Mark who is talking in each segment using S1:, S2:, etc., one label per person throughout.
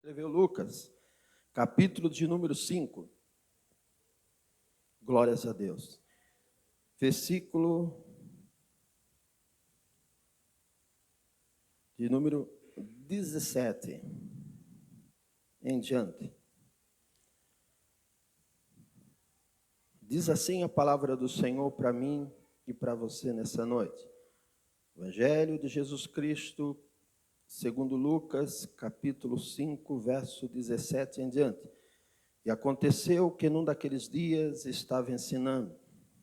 S1: Escreveu Lucas, capítulo de número 5. Glórias a Deus. Versículo de número 17 em diante. Diz assim a palavra do Senhor para mim e para você nessa noite. Evangelho de Jesus Cristo, segundo Lucas, capítulo 5, verso 17 em diante. E aconteceu que num daqueles dias estava ensinando.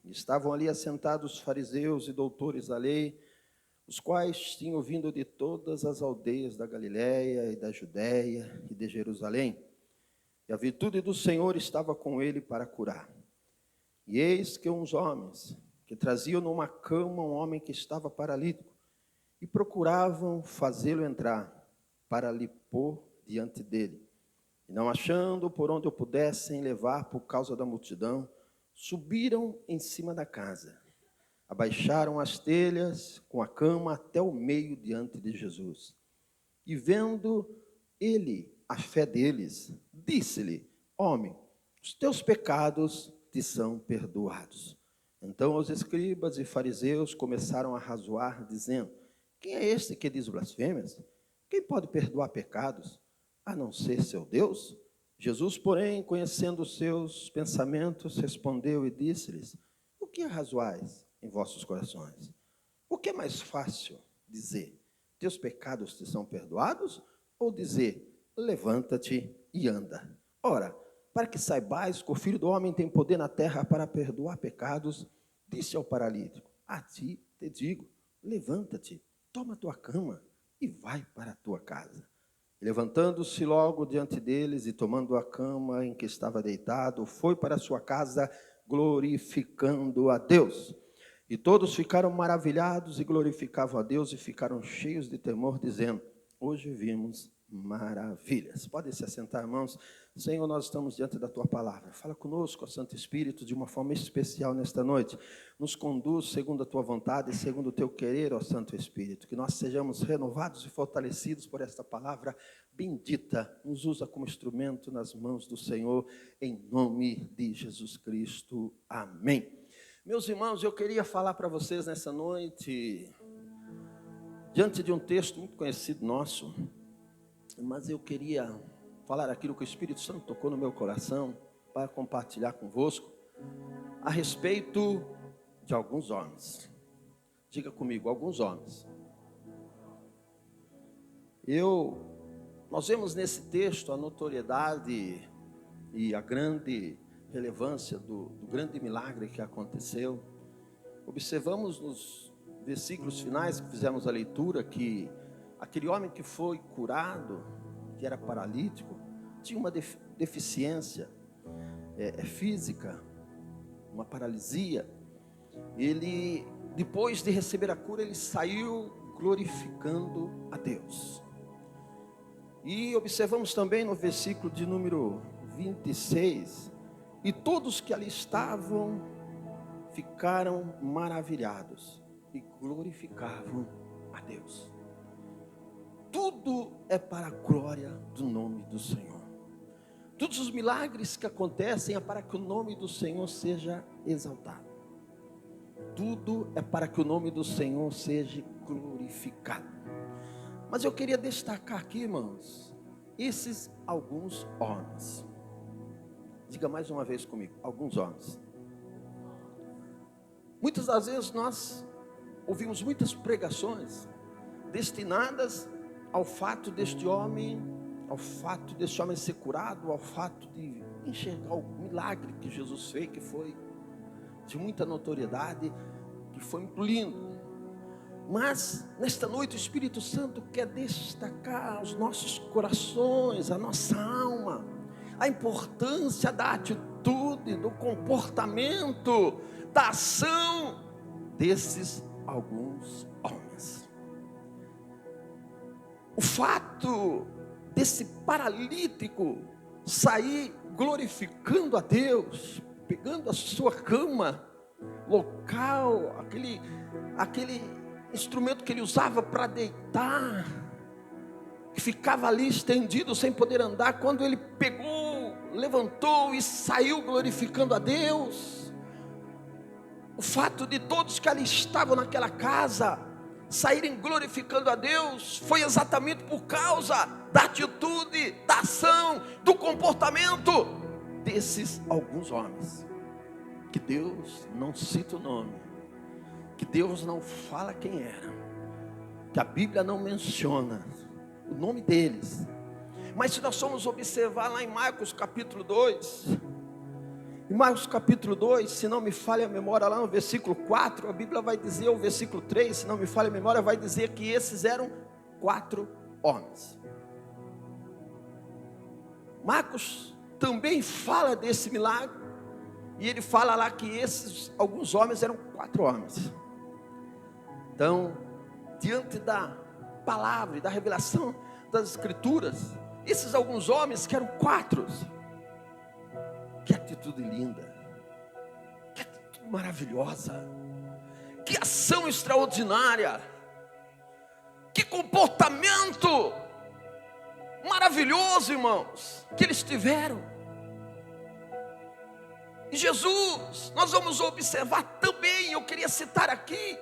S1: Estavam ali assentados os fariseus e doutores da lei, os quais tinham vindo de todas as aldeias da Galiléia e da Judéia e de Jerusalém. E a virtude do Senhor estava com ele para curar. E eis que uns homens, que traziam numa cama um homem que estava paralítico, e procuravam fazê-lo entrar, para lhe pôr diante dele. E não achando por onde o pudessem levar por causa da multidão, subiram em cima da casa, abaixaram as telhas com a cama até o meio diante de Jesus. E vendo ele a fé deles, disse-lhe: homem, os teus pecados te são perdoados. Então os escribas e fariseus começaram a razoar, dizendo: quem é este que diz blasfêmias? Quem pode perdoar pecados, a não ser seu Deus? Jesus, porém, conhecendo os seus pensamentos, respondeu e disse-lhes: o que arrazoais em vossos corações? O que é mais fácil dizer: teus pecados te são perdoados? Ou dizer: levanta-te e anda? Ora, para que saibais que o Filho do Homem tem poder na terra para perdoar pecados, disse ao paralítico: a ti te digo, levanta-te, toma tua cama e vai para a tua casa. E levantando-se logo diante deles e tomando a cama em que estava deitado, foi para a sua casa glorificando a Deus. E todos ficaram maravilhados e glorificavam a Deus e ficaram cheios de temor, dizendo: hoje vimos maravilhas. Podem se assentar, irmãos. Senhor, nós estamos diante da Tua palavra. Fala conosco, ó Santo Espírito, de uma forma especial nesta noite. Nos conduz segundo a Tua vontade e segundo o Teu querer, ó Santo Espírito. Que nós sejamos renovados e fortalecidos por esta palavra bendita. Nos usa como instrumento nas mãos do Senhor, em nome de Jesus Cristo. Amém. Meus irmãos, eu queria falar para vocês nessa noite, diante de um texto muito conhecido nosso, mas eu queria falar aquilo que o Espírito Santo tocou no meu coração para compartilhar convosco a respeito de alguns homens. Diga comigo, alguns homens. Nós vemos nesse texto a notoriedade e a grande relevância do grande milagre que aconteceu. Observamos nos versículos finais que fizemos a leitura que aquele homem que foi curado, que era paralítico, tinha uma deficiência física, uma paralisia. Ele, depois de receber a cura, ele saiu glorificando a Deus. E observamos também no versículo de número 26, e todos que ali estavam ficaram maravilhados e glorificavam a Deus. Tudo é para a glória do nome do Senhor. Todos os milagres que acontecem é para que o nome do Senhor seja exaltado. Tudo é para que o nome do Senhor seja glorificado. Mas eu queria destacar aqui, irmãos, esses alguns homens. Diga mais uma vez comigo, alguns homens. Muitas das vezes nós ouvimos muitas pregações destinadas ao fato deste homem ser curado, ao fato de enxergar o milagre que Jesus fez, que foi de muita notoriedade, que foi muito lindo. Mas nesta noite o Espírito Santo quer destacar os nossos corações, a nossa alma, a importância da atitude, do comportamento, da ação desses alguns homens. O fato desse paralítico sair glorificando a Deus, pegando a sua cama, local, aquele instrumento que ele usava para deitar, que ficava ali estendido sem poder andar, quando ele pegou, levantou e saiu glorificando a Deus. O fato de todos que ali estavam naquela casa saírem glorificando a Deus foi exatamente por causa da atitude, da ação, do comportamento desses alguns homens, que Deus não cita o nome, que Deus não fala quem era, que a Bíblia não menciona o nome deles. Mas se nós formos observar lá em Marcos capítulo 2, em Marcos capítulo 2, se não me falha a memória, lá no versículo 4, a Bíblia vai dizer, o versículo 3, se não me falha a memória, vai dizer que esses eram 4 homens. Marcos também fala desse milagre, e ele fala lá que esses alguns homens eram 4 homens. Então, diante da palavra e da revelação das Escrituras, esses alguns homens que eram 4, que atitude linda, que atitude maravilhosa, que ação extraordinária, que comportamento maravilhoso, irmãos, que eles tiveram. E Jesus, nós vamos observar também, eu queria citar aqui,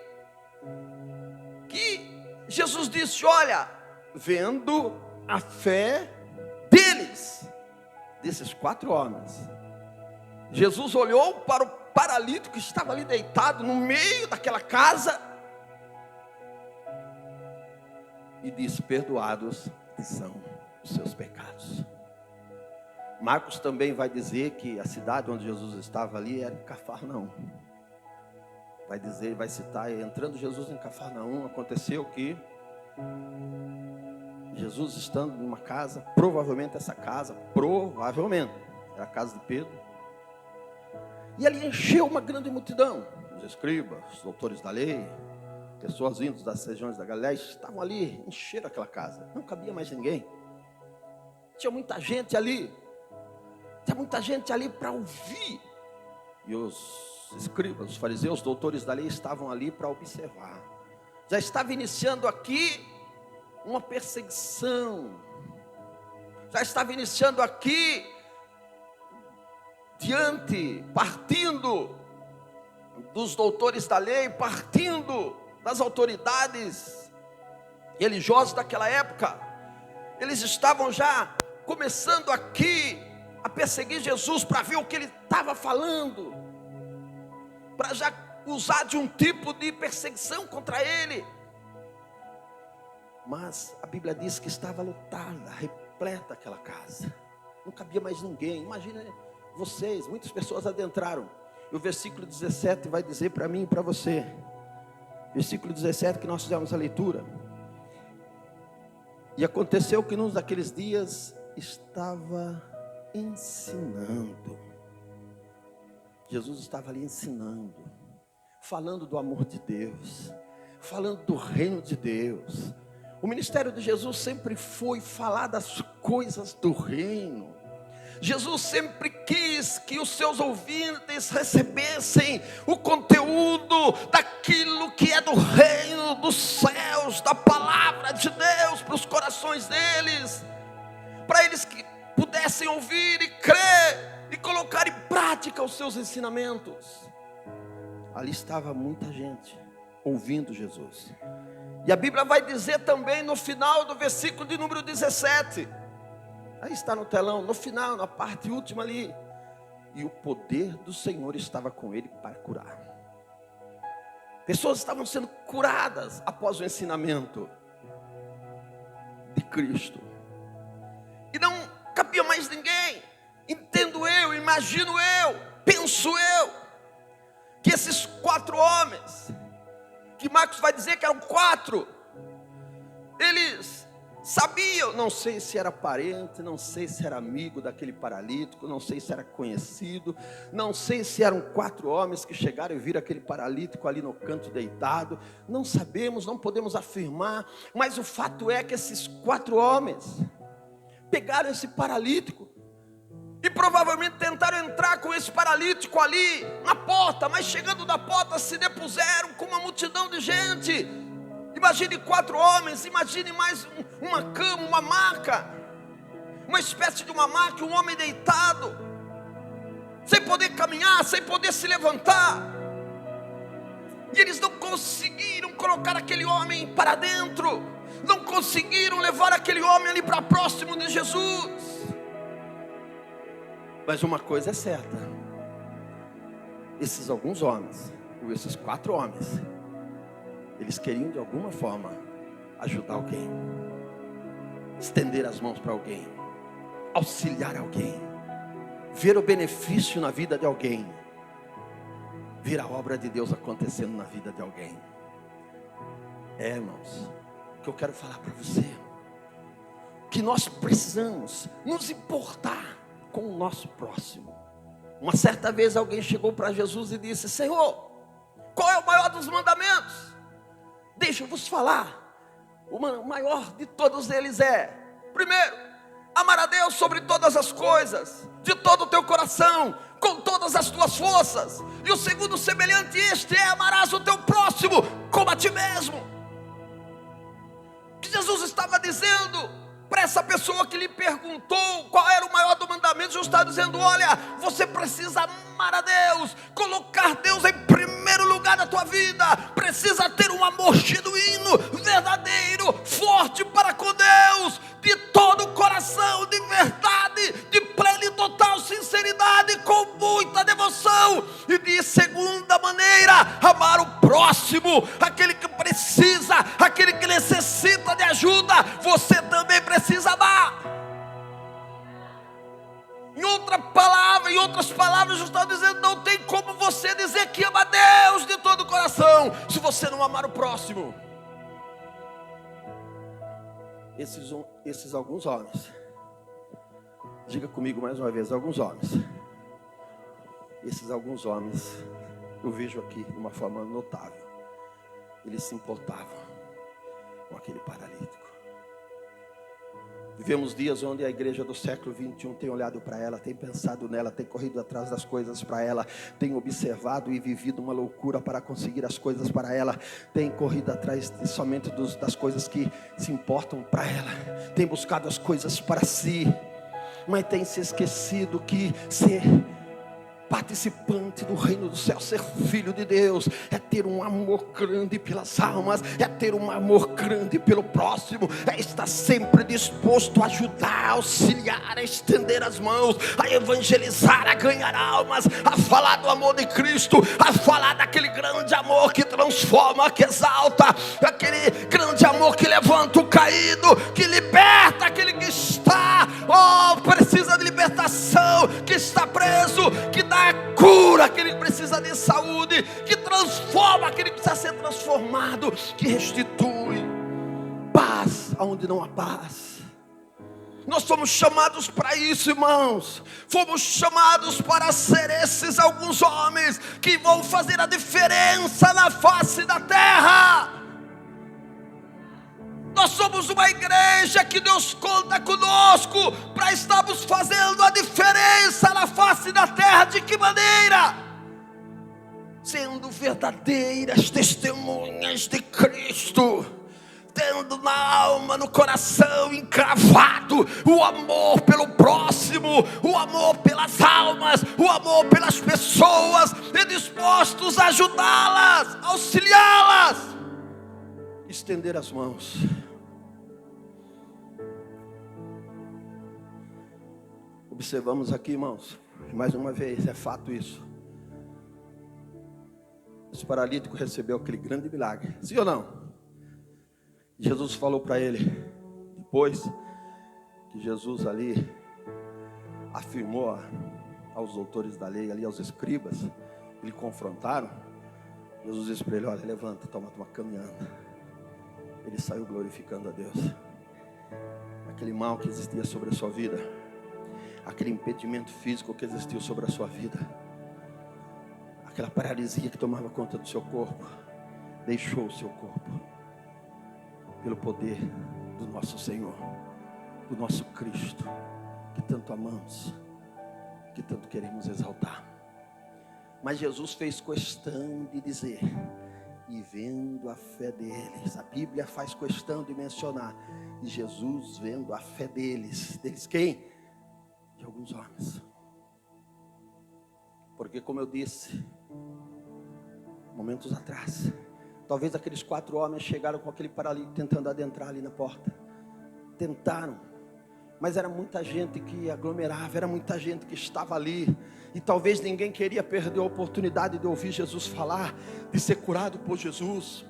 S1: que Jesus disse: olha, vendo a fé deles, desses 4 homens, Jesus olhou para o paralítico que estava ali deitado no meio daquela casa e disse: perdoados são os seus pecados. Marcos também vai dizer que a cidade onde Jesus estava ali era em Cafarnaum. Vai dizer, vai citar, entrando Jesus em Cafarnaum, aconteceu que Jesus estando numa casa, provavelmente essa casa, era a casa de Pedro, e ali encheu uma grande multidão. Os escribas, os doutores da lei, pessoas vindas das regiões da Galileia, estavam ali, encheram aquela casa, não cabia mais ninguém. Tinha muita gente ali para ouvir. E os escribas, os fariseus, os doutores da lei estavam ali para observar. Já estava iniciando aqui uma perseguição. Já estava iniciando aqui, partindo dos doutores da lei, partindo das autoridades religiosas daquela época. Eles estavam já começando aqui a perseguir Jesus para ver o que ele estava falando, para já usar de um tipo de perseguição contra ele. Mas a Bíblia diz que estava lotada, repleta aquela casa, não cabia mais ninguém. Imagina vocês, muitas pessoas adentraram. E o versículo 17 vai dizer para mim e para você, versículo 17 que nós fizemos a leitura: e aconteceu que num daqueles dias estava ensinando. Jesus estava ali ensinando, falando do amor de Deus, falando do reino de Deus. O ministério de Jesus sempre foi falar das coisas do reino. Jesus sempre quis que os seus ouvintes recebessem o conteúdo daquilo que é do reino dos céus, da palavra de Deus para os corações deles, para eles que pudessem ouvir e crer e colocar em prática os seus ensinamentos. Ali estava muita gente ouvindo Jesus. E a Bíblia vai dizer também no final do versículo de número 17, aí está no telão, no final, na parte última ali: e o poder do Senhor estava com ele para curar. Pessoas estavam sendo curadas após o ensinamento de Cristo. E não cabia mais ninguém. Entendo eu, imagino eu, penso eu, que esses 4 homens, que Marcos vai dizer que eram 4, eles sabiam, não sei se era parente, não sei se era amigo daquele paralítico, não sei se era conhecido, não sei se eram 4 homens que chegaram e viram aquele paralítico ali no canto deitado, não sabemos, não podemos afirmar, mas o fato é que esses 4 homens pegaram esse paralítico e provavelmente tentaram entrar com esse paralítico ali na porta, mas chegando na porta se depuseram com uma multidão de gente, Imagine 4 homens, imagine mais uma cama, uma maca, uma espécie de uma maca, um homem deitado, sem poder caminhar, sem poder se levantar. E eles não conseguiram colocar aquele homem para dentro, não conseguiram levar aquele homem ali para próximo de Jesus. Mas uma coisa é certa: esses alguns homens, ou esses 4 homens, eles queriam de alguma forma ajudar alguém, estender as mãos para alguém, auxiliar alguém, ver o benefício na vida de alguém, ver a obra de Deus acontecendo na vida de alguém. Irmãos, o que eu quero falar para você, que nós precisamos nos importar com o nosso próximo. Uma certa vez alguém chegou para Jesus e disse: Senhor, qual é o maior dos mandamentos? Deixa eu vos falar. O maior de todos eles é: primeiro, amar a Deus sobre todas as coisas, de todo o teu coração, com todas as tuas forças. E o segundo, semelhante a este, é: amarás o teu próximo como a ti mesmo. O que Jesus estava dizendo para essa pessoa que lhe perguntou qual era o maior do mandamento? Jesus está dizendo: olha, você precisa amar a Deus, colocar Deus em primeiro lugar na tua vida, precisa ter um amor genuíno, verdadeiro, forte para com Deus, de todo o coração, de verdade, de plena e total sinceridade, com muita devoção. E de segunda maneira, amar o próximo, aquele que precisa, aquele que necessita de ajuda, você também precisa amar. Em outras palavras, Jesus está dizendo: não tem como você dizer que ama a Deus de todo o coração, se você não amar o próximo. Esses alguns homens, diga comigo mais uma vez: alguns homens. Esses alguns homens, eu vejo aqui de uma forma notável, eles se importavam com aquele paralítico. Vivemos dias onde a igreja do século 21 tem olhado para ela, tem pensado nela, tem corrido atrás das coisas para ela, tem observado e vivido uma loucura para conseguir as coisas para ela, tem corrido atrás somente das coisas que se importam para ela, tem buscado as coisas para si, mas tem se esquecido que ser participante do reino do céu, ser filho de Deus, é ter um amor grande pelas almas, é ter um amor grande pelo próximo, é estar sempre disposto a ajudar, a auxiliar, a estender as mãos, a evangelizar, a ganhar almas, a falar do amor de Cristo, a falar daquele grande amor que transforma, que exalta, aquele grande amor que levanta o caído, que liberta aquele que está, precisa de libertação, que está preso, que dá cura aquele que precisa de saúde, que transforma aquele que precisa ser transformado, que restitui paz aonde não há paz. Nós somos chamados para isso, irmãos. Fomos chamados para ser esses alguns homens que vão fazer a diferença na face da terra. Nós somos uma igreja que Deus conta conosco para estarmos fazendo a diferença na face da terra. De que maneira? Sendo verdadeiras testemunhas de Cristo, tendo na alma, no coração encravado o amor pelo próximo, o amor pelas almas, o amor pelas pessoas, e dispostos a ajudá-las, auxiliá-las, estender as mãos. Observamos aqui, irmãos, mais uma vez, é fato isso. Esse paralítico recebeu aquele grande milagre, sim ou não? Jesus falou para ele, depois que Jesus ali afirmou aos doutores da lei, ali aos escribas, que lhe confrontaram, Jesus disse para ele: olha, levanta, toma tua caminhada. Ele saiu glorificando a Deus. Aquele mal que existia sobre a sua vida, aquele impedimento físico que existiu sobre a sua vida, aquela paralisia que tomava conta do seu corpo, deixou o seu corpo, pelo poder do nosso Senhor, do nosso Cristo, que tanto amamos, que tanto queremos exaltar. Mas Jesus fez questão de dizer: e vendo a fé deles. A Bíblia faz questão de mencionar. E Jesus vendo a fé deles. Deles quem? De alguns homens. Porque como eu disse momentos atrás, talvez aqueles 4 homens chegaram com aquele paralítico tentando adentrar ali na porta. Tentaram, mas era muita gente que aglomerava, era muita gente que estava ali, e talvez ninguém queria perder a oportunidade de ouvir Jesus falar, de ser curado por Jesus.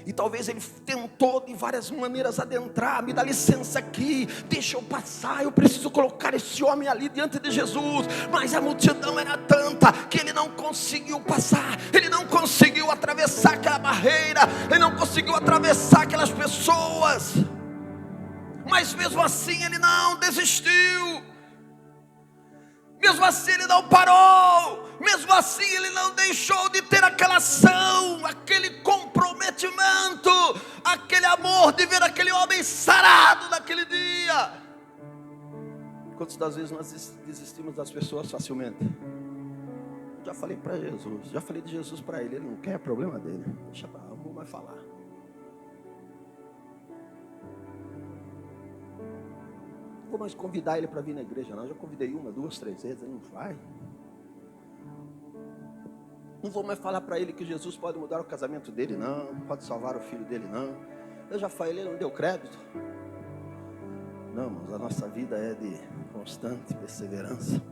S1: E talvez ele tentou de várias maneiras adentrar. Me dá licença aqui, deixa eu passar, eu preciso colocar esse homem ali diante de Jesus. Mas a multidão era tanta que ele não conseguiu passar. Ele não conseguiu atravessar aquela barreira. Ele não conseguiu atravessar aquelas pessoas. Mas mesmo assim ele não desistiu. Mesmo assim ele não parou. Mesmo assim ele não deixou de ter aquela ação, aquele comprometimento, aquele amor de ver aquele homem sarado naquele dia. Quantas das vezes nós desistimos das pessoas facilmente? Já falei para Jesus, já falei de Jesus para ele. Ele não quer, é problema dele. Deixa para lá, não vou mais falar. Não vou mais convidar ele para vir na igreja não. Eu já convidei 1, 2, 3 vezes, ele não vai. Não vou mais falar para ele que Jesus pode mudar o casamento dele não, pode salvar o filho dele não. Eu já falei, ele não deu crédito. Não, mas a nossa vida é de constante perseverança.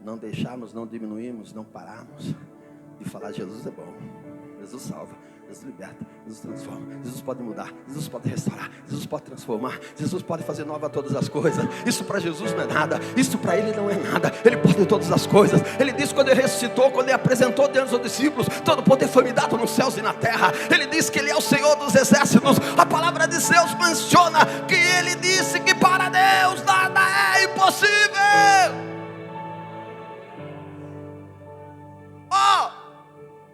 S1: Não deixarmos, não diminuirmos, não pararmos de falar Jesus é bom, Jesus salva, Jesus liberta, Jesus transforma, Jesus pode mudar, Jesus pode restaurar, Jesus pode transformar, Jesus pode fazer nova todas as coisas. Isso para Jesus não é nada, isso para ele não é nada. Ele pode todas as coisas. Ele disse quando ele ressuscitou, quando ele apresentou diante dos discípulos, todo poder foi me dado nos céus e na terra. Ele disse que ele é o Senhor dos exércitos. A palavra de Deus menciona que ele disse que para Deus nada é impossível.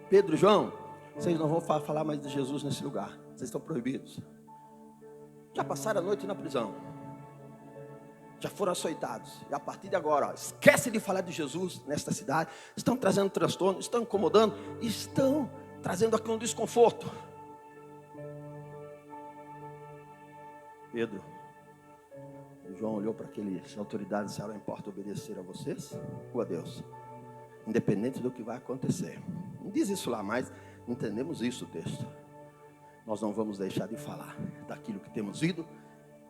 S1: Pedro, João, vocês não vão falar mais de Jesus nesse lugar. Vocês estão proibidos. Já passaram a noite na prisão. Já foram açoitados. E a partir de agora, esquece de falar de Jesus nesta cidade. Estão trazendo transtorno, estão incomodando, estão trazendo aqui um desconforto. Pedro e João olhou para aqueles autoridades e disseram: não importa obedecer a vocês ou a Deus, independente do que vai acontecer. Não diz isso lá, mas entendemos isso o texto. Nós não vamos deixar de falar daquilo que temos lido,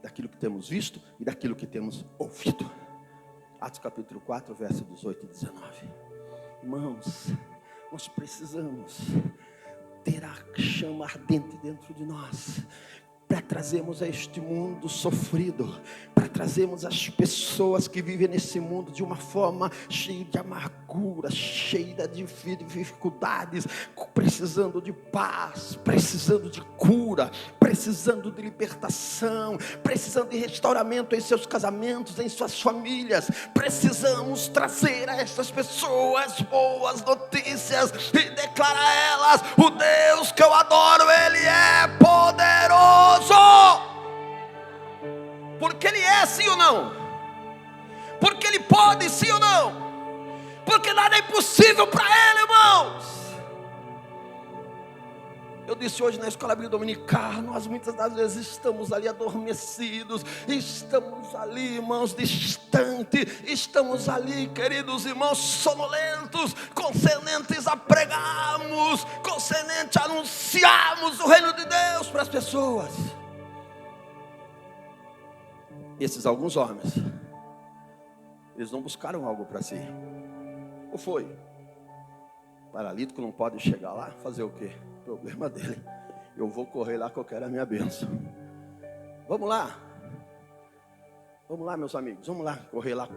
S1: daquilo que temos visto e daquilo que temos ouvido. Atos capítulo 4, versos 18 e 19. Irmãos, nós precisamos ter a chama ardente dentro de nós, para trazermos a este mundo sofrido, para trazermos as pessoas que vivem nesse mundo de uma forma cheia de amargura, cheia de dificuldades, precisando de paz, precisando de cura, precisando de libertação, precisando de restauramento em seus casamentos, em suas famílias. Precisamos trazer a essas pessoas boas notícias e declarar a elas: o Deus que eu adoro, Ele é poderoso. Porque Ele é, sim ou não? Porque Ele pode, sim ou não? Porque nada é impossível para Ele, irmãos. Eu disse hoje na escola bíblica dominical, nós muitas das vezes estamos ali adormecidos, estamos ali, irmãos, distantes, estamos ali, queridos irmãos, sonolentos, concernentes a pregarmos, concernentes a anunciarmos o reino de Deus para as pessoas. Esses alguns homens, eles não buscaram algo para si. Ou foi? Paralítico não pode chegar lá, fazer o quê? Problema dele. Eu vou correr lá que eu quero a minha bênção. Vamos lá. Vamos lá, meus amigos. Vamos lá, correr lá.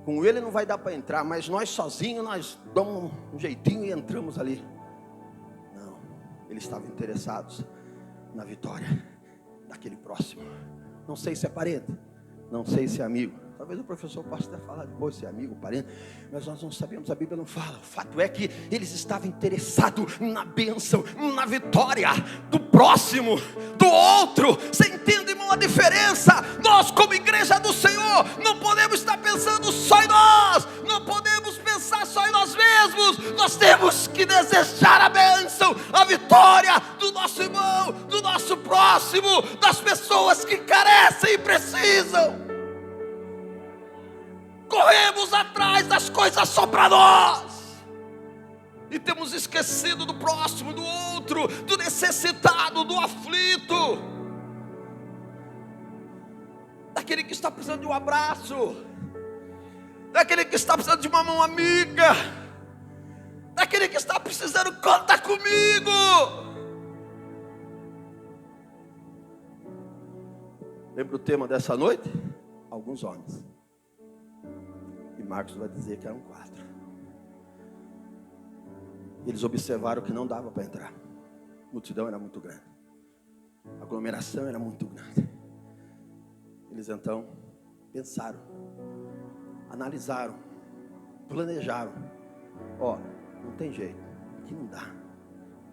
S1: Com ele não vai dar para entrar, mas nós sozinhos, nós damos um jeitinho e entramos ali. Não, eles estavam interessados na vitória daquele próximo. Não sei se é parente, não sei se é amigo. Talvez o professor possa até falar depois se é amigo, parente, mas nós não sabemos, a Bíblia não fala. O fato é que eles estavam interessados na bênção, na vitória do próximo, do outro. Você entende, irmão, a diferença? Nós, como igreja do Senhor, não podemos estar pensando só em nós, não podemos pensar só em nós mesmos. Jesus, nós temos que desejar a bênção, a vitória do nosso irmão, do nosso próximo, das pessoas que carecem e precisam. Corremos atrás das coisas só para nós. E temos esquecido do próximo, do outro, do necessitado, do aflito, daquele que está precisando de um abraço, daquele que está precisando de uma mão amiga, daquele que está precisando, conta comigo. Lembra o tema dessa noite? Alguns homens. E Marcos vai dizer que eram 4. Eles observaram que não dava para entrar. A multidão era muito grande. A aglomeração era muito grande. Eles então pensaram, analisaram, planejaram. Não tem jeito, aqui não dá.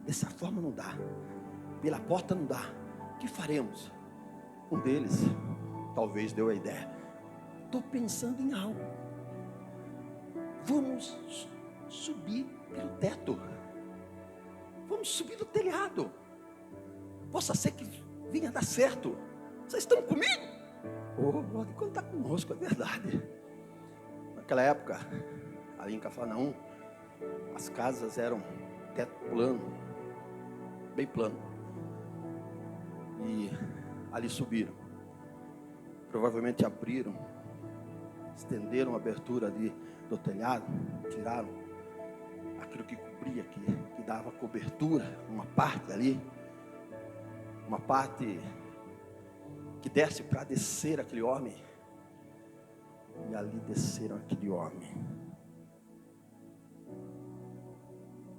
S1: Dessa forma não dá. Pela porta não dá. O que faremos? Um deles talvez deu a ideia. Estou pensando em algo. Vamos subir pelo teto. Vamos subir no telhado. Possa ser que venha dar certo. Vocês estão comigo? Pode contar conosco, é verdade. Naquela época, ali em Cafarnaum, as casas eram teto plano, bem plano. E ali subiram. Provavelmente abriram, estenderam a abertura ali do telhado, tiraram aquilo que cobria, que dava cobertura, uma parte ali, uma parte que desce para descer aquele homem. E ali desceram aquele homem.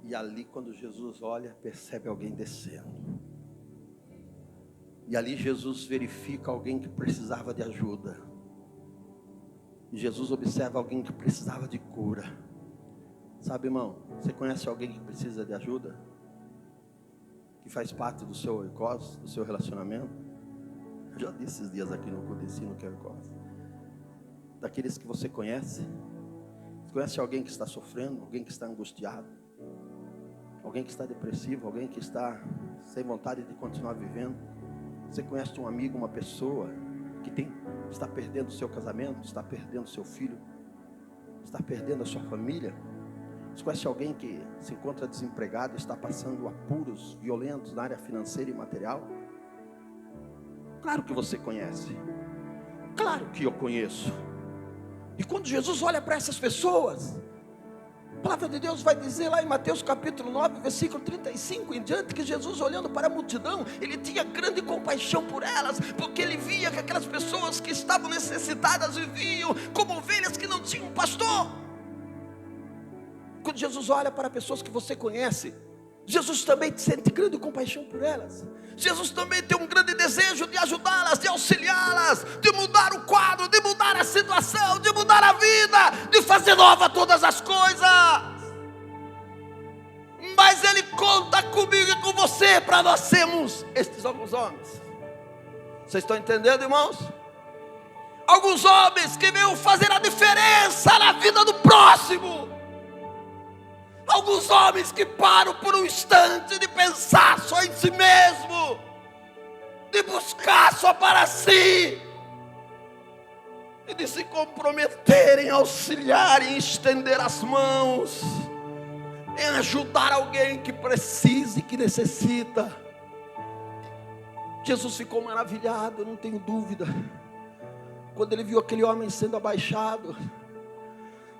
S1: E ali, quando Jesus olha, percebe alguém descendo. E ali Jesus verifica alguém que precisava de ajuda. E Jesus observa alguém que precisava de cura. Sabe, irmão, você conhece alguém que precisa de ajuda? Que faz parte do seu oikos, do seu relacionamento? Eu já disse esses dias aqui no culto de ensino que é oikos. Daqueles que você conhece. Você conhece alguém que está sofrendo, alguém que está angustiado, alguém que está depressivo, alguém que está sem vontade de continuar vivendo? Você conhece um amigo, uma pessoa que está perdendo o seu casamento, está perdendo o seu filho, está perdendo a sua família? Você conhece alguém que se encontra desempregado, está passando apuros violentos na área financeira e material? Claro que você conhece. Claro que eu conheço. E quando Jesus olha para essas pessoas, a palavra de Deus vai dizer lá em Mateus capítulo 9, versículo 35 em diante, que Jesus, olhando para a multidão, ele tinha grande compaixão por elas, porque ele via que aquelas pessoas que estavam necessitadas viviam como ovelhas que não tinham pastor. Quando Jesus olha para pessoas que você conhece, Jesus também sente grande compaixão por elas. Jesus também tem um grande desejo de ajudá-las, de auxiliá-las, de mudar o quadro, de mudar a situação, de mudar a vida, de fazer nova todas as coisas. Mas Ele conta comigo e com você para nós sermos estes alguns homens. Vocês estão entendendo, irmãos? Alguns homens que veio fazer a diferença na vida do próximo. Alguns homens que param por um instante de pensar só em si mesmo, de buscar só para si, e de se comprometerem, auxiliarem, estender as mãos, em ajudar alguém que precisa e que necessita. Jesus ficou maravilhado, não tenho dúvida, quando ele viu aquele homem sendo abaixado.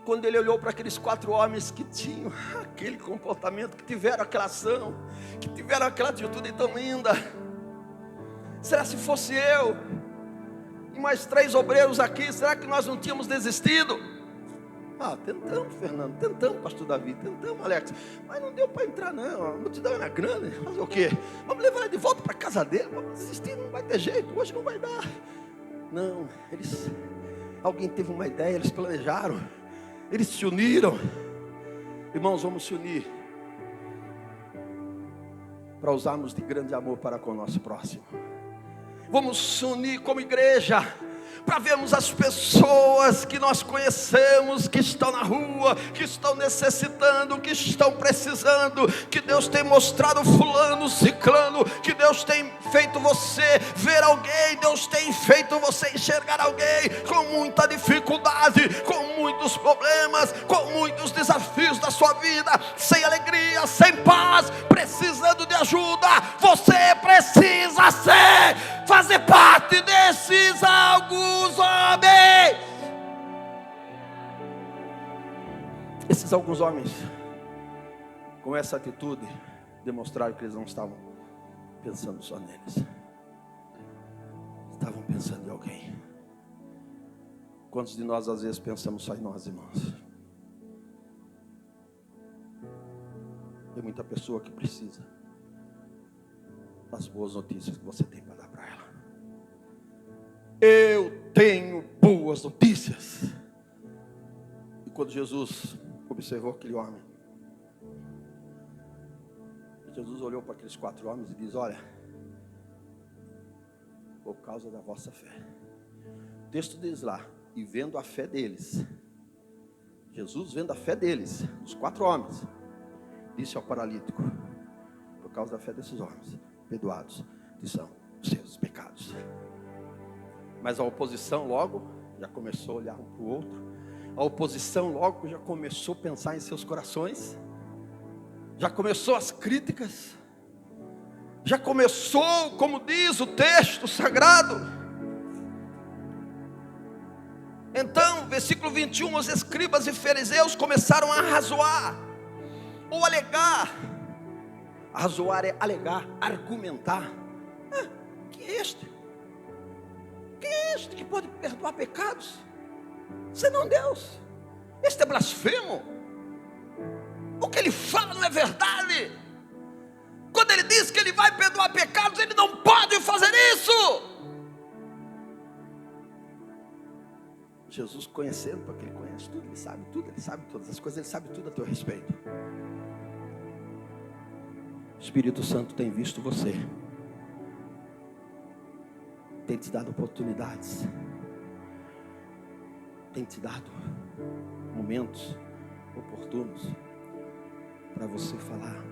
S1: Quando ele olhou para aqueles 4 homens que tinham aquele comportamento, que tiveram aquela ação, que tiveram aquela atitude tão linda. Será se fosse eu e mais 3 obreiros aqui, será que nós não tínhamos desistido? Tentamos, Fernando, tentamos, pastor Davi, tentamos, Alex, mas não deu para entrar não, a multidão era grande. Fazer o quê? Vamos levar ele de volta para a casa dele, vamos desistir, não vai ter jeito, hoje não vai dar. Não, alguém teve uma ideia, eles planejaram. Eles se uniram. Irmãos, vamos se unir para usarmos de grande amor para com o nosso próximo. Vamos se unir como igreja para vermos as pessoas que nós conhecemos, que estão na rua, que estão necessitando, que estão precisando, que Deus tem mostrado fulano, ciclano, que Deus tem feito você ver alguém, Deus tem feito você enxergar alguém com muita dificuldade, com muitos problemas, com muitos desafios da sua vida, sem alegria, sem paz, precisando de ajuda. Você precisa fazer parte desses alguns homens. Esses alguns homens, com essa atitude, demonstraram que eles não estavam pensando só neles, estavam pensando em alguém. Quantos de nós às vezes pensamos só em nós, irmãos? Tem muita pessoa que precisa das boas notícias que você tem para dar para ela. Eu tenho boas notícias. E quando Jesus observou aquele homem, Jesus olhou para aqueles 4 homens e diz: olha, por causa da vossa fé. O texto diz lá, e vendo a fé deles, Jesus vendo a fé deles, os 4 homens, disse ao paralítico: por causa da fé desses homens, perdoados são os seus pecados. Mas a oposição logo já começou a olhar um para o outro. A oposição logo já começou a pensar em seus corações. Já começou as críticas. Já começou, como diz o texto sagrado. Então, versículo 21, os escribas e fariseus começaram a arrazoar, ou alegar. Arrazoar é alegar, argumentar. Quem é este? Quem é este que pode perdoar pecados? Senão Deus. Este é blasfemo. O que ele fala não é verdade. Quando ele diz que ele vai perdoar pecados, ele não pode fazer isso. Jesus conhecendo, porque ele conhece tudo, ele sabe todas as coisas, ele sabe tudo a teu respeito. O Espírito Santo tem visto você, tem te dado oportunidades, tem te dado momentos oportunos para você falar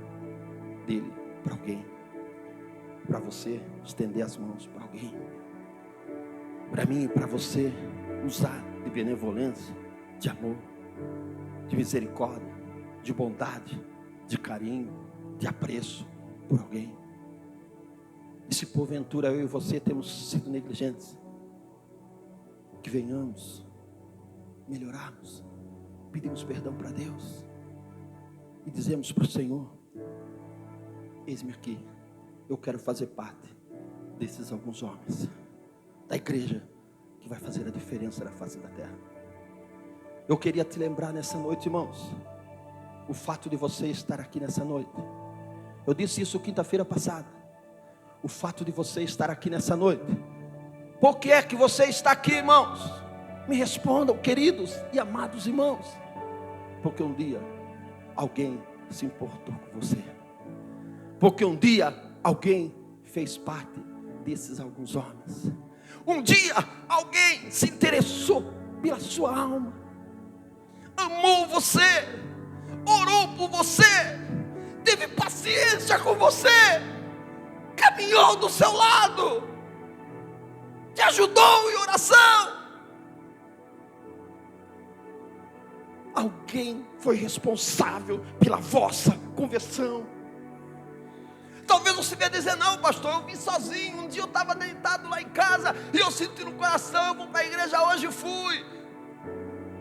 S1: dele para alguém, para você estender as mãos para alguém, para mim e para você usar de benevolência, de amor, de misericórdia, de bondade, de carinho, de apreço por alguém. E se porventura eu e você temos sido negligentes, que venhamos melhorarmos, pedimos perdão para Deus e dizemos para o Senhor: eis-me aqui, eu quero fazer parte desses alguns homens da igreja que vai fazer a diferença na face da terra. Eu queria te lembrar nessa noite, irmãos, o fato de você estar aqui nessa noite. Eu disse isso quinta-feira passada. O fato de você estar aqui nessa noite. Por que é que você está aqui, irmãos? Me respondam, queridos e amados irmãos. Porque um dia alguém se importou com você. Porque um dia alguém fez parte desses alguns homens. Um dia alguém se interessou pela sua alma, amou você, orou por você, teve paciência com você, caminhou do seu lado, te ajudou em oração. Alguém foi responsável pela vossa conversão. Talvez você venha dizer: não, pastor, eu vim sozinho. Um dia eu estava deitado lá em casa e eu senti no coração, eu vou para a igreja hoje e fui.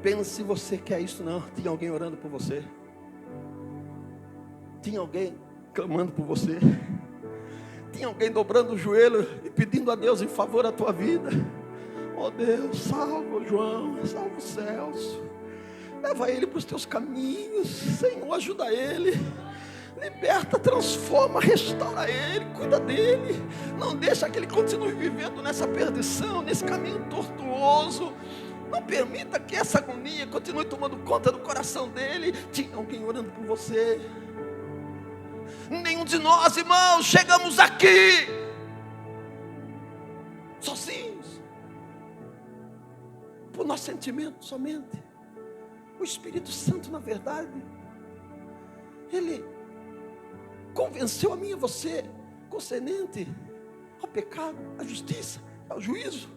S1: Pense se você quer isso. Não, tinha alguém orando por você, tinha alguém clamando por você, tinha alguém dobrando o joelho e pedindo a Deus em favor da tua vida. Oh Deus, salva o João, salva o Celso, leva ele para os teus caminhos, Senhor, ajuda ele, liberta, transforma, restaura ele, cuida dele, não deixa que ele continue vivendo nessa perdição, nesse caminho tortuoso. Não permita que essa agonia continue tomando conta do coração dele. Tinha alguém orando por você. Nenhum de nós, irmãos, chegamos aqui sozinhos. nosso sentimento somente. O Espírito Santo, na verdade, ele convenceu a mim e a você concernente ao pecado, à justiça, ao juízo,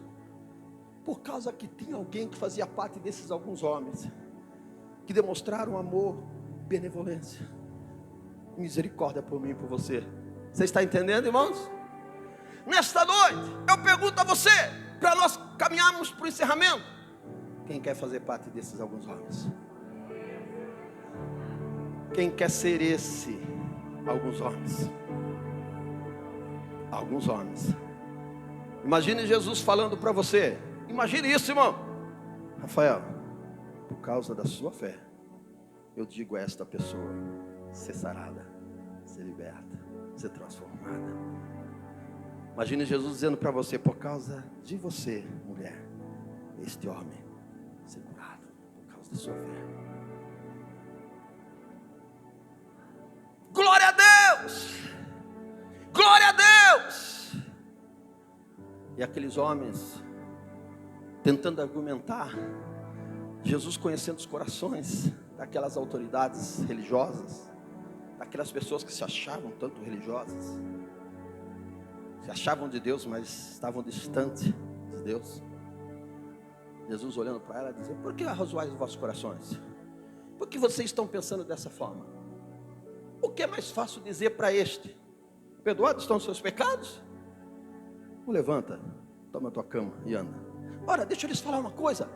S1: por causa que tinha alguém que fazia parte desses alguns homens, que demonstraram amor, benevolência, misericórdia por mim e por você. Você está entendendo, irmãos? Nesta noite, eu pergunto a você, para nós caminharmos para o encerramento: quem quer fazer parte desses alguns homens? Quem quer ser esse alguns homens? Alguns homens. Imagine Jesus falando para você. Imagine isso, irmão. Rafael, por causa da sua fé, eu digo a esta pessoa: ser sarada, ser liberta, ser transformada. Imagine Jesus dizendo para você: por causa de você, mulher, este homem ser curado, por causa da sua fé. Glória a Deus! Glória a Deus! E aqueles homens tentando argumentar, Jesus conhecendo os corações daquelas autoridades religiosas, daquelas pessoas que se achavam tanto religiosas, se achavam de Deus, mas estavam distantes de Deus. Jesus olhando para ela dizia: por que arrazoais os vossos corações? Por que vocês estão pensando dessa forma? O que é mais fácil dizer para este: perdoados estão os seus pecados? Ou levanta, toma a tua cama e anda. Ora, deixa eu lhes falar uma coisa,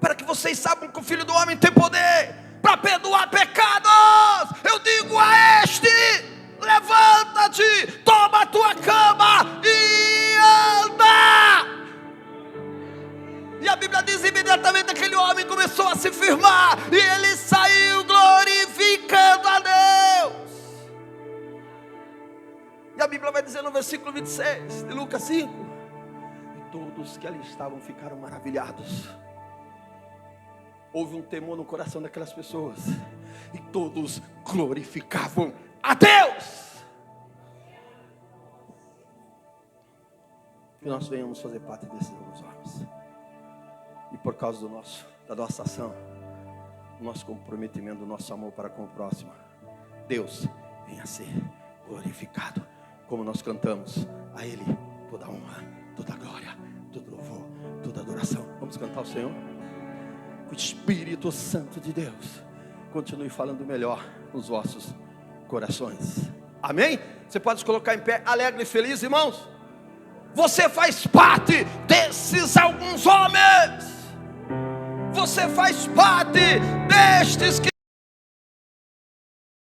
S1: para que vocês saibam que o Filho do Homem tem poder para perdoar pecados. Eu digo a este: levanta-te, toma a tua cama e anda. E a Bíblia diz: imediatamente aquele homem começou a se firmar, e ele saiu glorificando a Deus. E a Bíblia vai dizer no versículo 26 de Lucas 5: e todos que ali estavam ficaram maravilhados. Houve um temor no coração daquelas pessoas, e todos glorificavam a Deus. Que nós venhamos fazer parte desses homens, e por causa da nossa ação, do nosso comprometimento, do nosso amor para com o próximo, Deus venha ser glorificado. Como nós cantamos, a Ele toda honra, toda glória, todo louvor, toda adoração. Vamos cantar ao Senhor? O Espírito Santo de Deus continue falando melhor nos vossos corações. Amém? Você pode se colocar em pé, alegre e feliz, irmãos. Você faz parte desses alguns homens. Você faz parte destes que